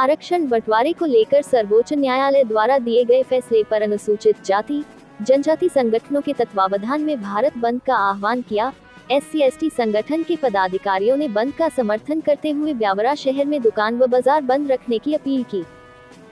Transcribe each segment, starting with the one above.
आरक्षण बंटवारे को लेकर सर्वोच्च न्यायालय द्वारा दिए गए फैसले पर अनुसूचित जाति जनजाति संगठनों के तत्वावधान में भारत बंद का आह्वान किया। SC/ST संगठन के पदाधिकारियों ने बंद का समर्थन करते हुए ब्यावरा शहर में दुकान व बाजार बंद रखने की अपील की।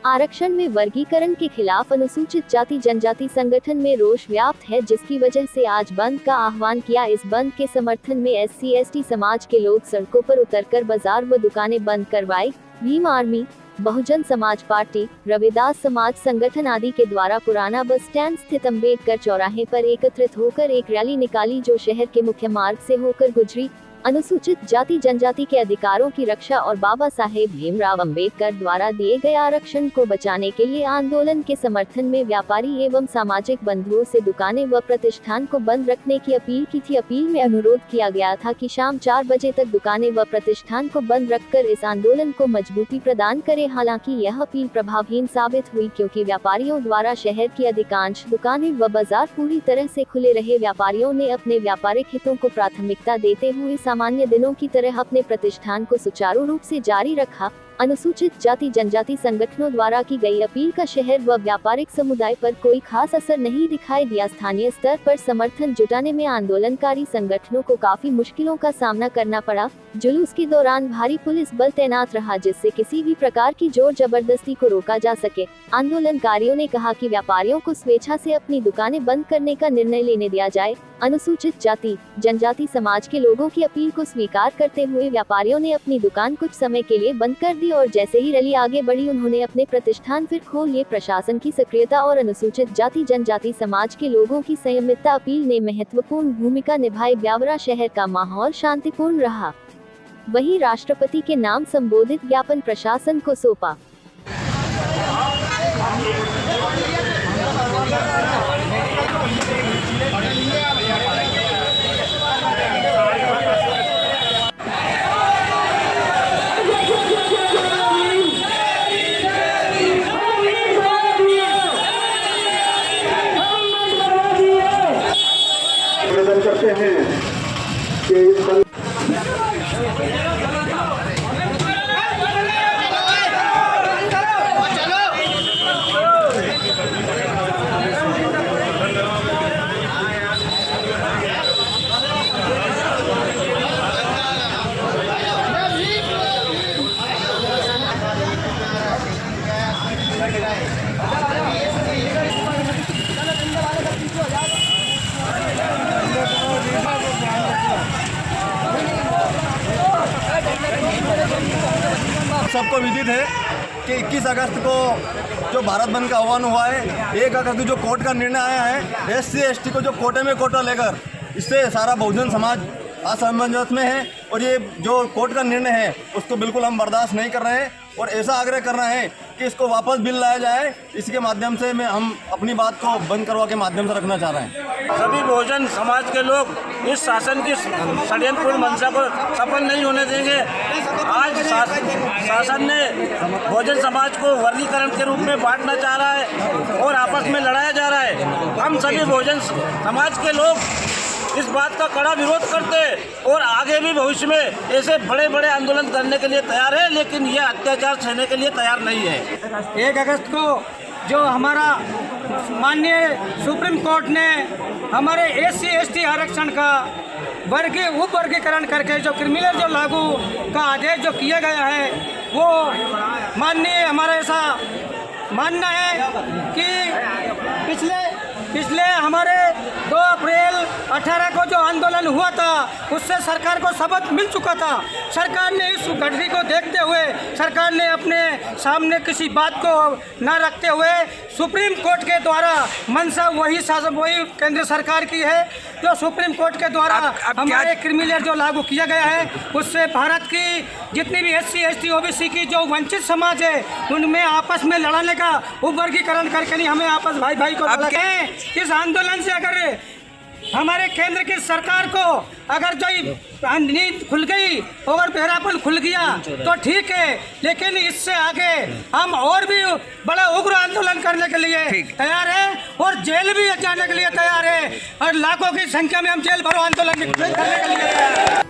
आरक्षण में वर्गीकरण के खिलाफ अनुसूचित जाति जनजाति संगठन में रोष व्याप्त है, जिसकी वजह से आज बंद का आह्वान किया। इस बंद के समर्थन में SC/ST समाज के लोग सड़कों पर उतरकर बाजार व दुकानें बंद करवाई। भीम आर्मी, बहुजन समाज पार्टी, रविदास समाज संगठन आदि के द्वारा पुराना बस स्टैंड स्थित अम्बेडकर चौराहे पर एकत्रित होकर एक रैली निकाली, जो शहर के मुख्य मार्ग से होकर गुजरी। अनुसूचित जाति जनजाति के अधिकारों की रक्षा और बाबा साहेब भीमराव अम्बेडकर द्वारा दिए गए आरक्षण को बचाने के लिए आंदोलन के समर्थन में व्यापारी एवं सामाजिक बंधुओं से दुकानें व प्रतिष्ठान को बंद रखने की अपील की थी। अपील में अनुरोध किया गया था कि शाम 4 बजे तक दुकानें व प्रतिष्ठान को बंद रखकर इस आंदोलन को मजबूती प्रदान करें। हालांकि यह अपील प्रभावहीन साबित हुई, क्योंकि व्यापारियों द्वारा शहर की अधिकांश दुकानें व बाजार पूरी तरह से खुले रहे। व्यापारियों ने अपने व्यापारिक हितों को प्राथमिकता देते हुए सामान्य दिनों की तरह अपने प्रतिष्ठान को सुचारू रूप से जारी रखा। अनुसूचित जाति जनजाति संगठनों द्वारा की गई अपील का शहर व व्यापारिक समुदाय पर कोई खास असर नहीं दिखाई दिया। स्थानीय स्तर पर समर्थन जुटाने में आंदोलनकारी संगठनों को काफी मुश्किलों का सामना करना पड़ा। जुलूस के दौरान भारी पुलिस बल तैनात रहा, जिससे किसी भी प्रकार की जोर जबरदस्ती को रोका जा सके। आंदोलनकारियों ने कहा कि व्यापारियों को स्वेच्छा से अपनी दुकानें बंद करने का निर्णय लेने दिया जाए। अनुसूचित जाति जनजाति समाज के लोगों की अपील को स्वीकार करते हुए व्यापारियों ने अपनी दुकान कुछ समय के लिए बंद कर दी और जैसे ही रैली आगे बढ़ी, उन्होंने अपने प्रतिष्ठान फिर खोल लिए। प्रशासन की सक्रियता और अनुसूचित जाति जनजाति समाज के लोगों की संयमितता अपील ने महत्वपूर्ण भूमिका निभाई। ब्यावरा शहर का माहौल शांतिपूर्ण रहा। वहीं राष्ट्रपति के नाम संबोधित ज्ञापन प्रशासन को सौंपा। करते हैं कि सबको विदित है कि 21 अगस्त को जो भारत बंद का आह्वान हुआ है, 1 अगस्त को जो कोर्ट का निर्णय आया है, SC/ST को जो कोटे में कोटा लेकर, इससे सारा बहुजन समाज असमंजस में है और ये जो कोर्ट का निर्णय है उसको बिल्कुल हम बर्दाश्त नहीं कर रहे हैं और ऐसा आग्रह कर रहे हैं कि इसको वापस बिल लाया जाए। इसके माध्यम से हम अपनी बात को बंद करवा के माध्यम से रखना चाह रहे हैं। सभी बहुजन समाज के लोग इस शासन की षड्यंत्रपूर्ण मंशा को सफल नहीं होने देंगे। आज शासन ने बहुजन समाज को वर्गीकरण के रूप में बांटना चाह रहा है और आपस में लड़ाया जा रहा है। हम सभी बहुजन समाज के लोग इस बात का कड़ा विरोध करते और आगे भी भविष्य में ऐसे बड़े बड़े आंदोलन करने के लिए तैयार है, लेकिन यह अत्याचार सहने के लिए तैयार नहीं है। 1 अगस्त को जो हमारा माननीय सुप्रीम कोर्ट ने हमारे SC/ST आरक्षण का उप वर्गीकरण करके जो क्रिमिनल जो लागू का आदेश जो किया गया है, वो माननीय हमारा ऐसा मानना है कि पिछले हमारे 2 अप्रैल 18 को जो आंदोलन हुआ था, उससे सरकार को सबक मिल चुका था। सरकार ने इस घटना को देखते हुए सरकार ने अपने सामने किसी बात को न रखते हुए सुप्रीम कोर्ट के द्वारा मंशा वही केंद्र सरकार की है, जो सुप्रीम कोर्ट के द्वारा हमारे क्रिमिनल जो लागू किया गया है, उससे भारत की जितनी भी SC/ST OBC की जो वंचित समाज है, उनमें आपस में लड़ाने का उपवर्गीकरण करके नहीं, हमें आपस भाई को लड़ाएं। इस आंदोलन से अगर हमारे केंद्र की सरकार को अगर जो नींद खुल गई और बहरापन खुल गया तो ठीक है, लेकिन इससे आगे हम और भी बड़ा उग्र आंदोलन करने के लिए तैयार है और जेल भी जाने के लिए तैयार है और लाखों की संख्या में हम जेल भरो आंदोलन करने के लिए तैयार है।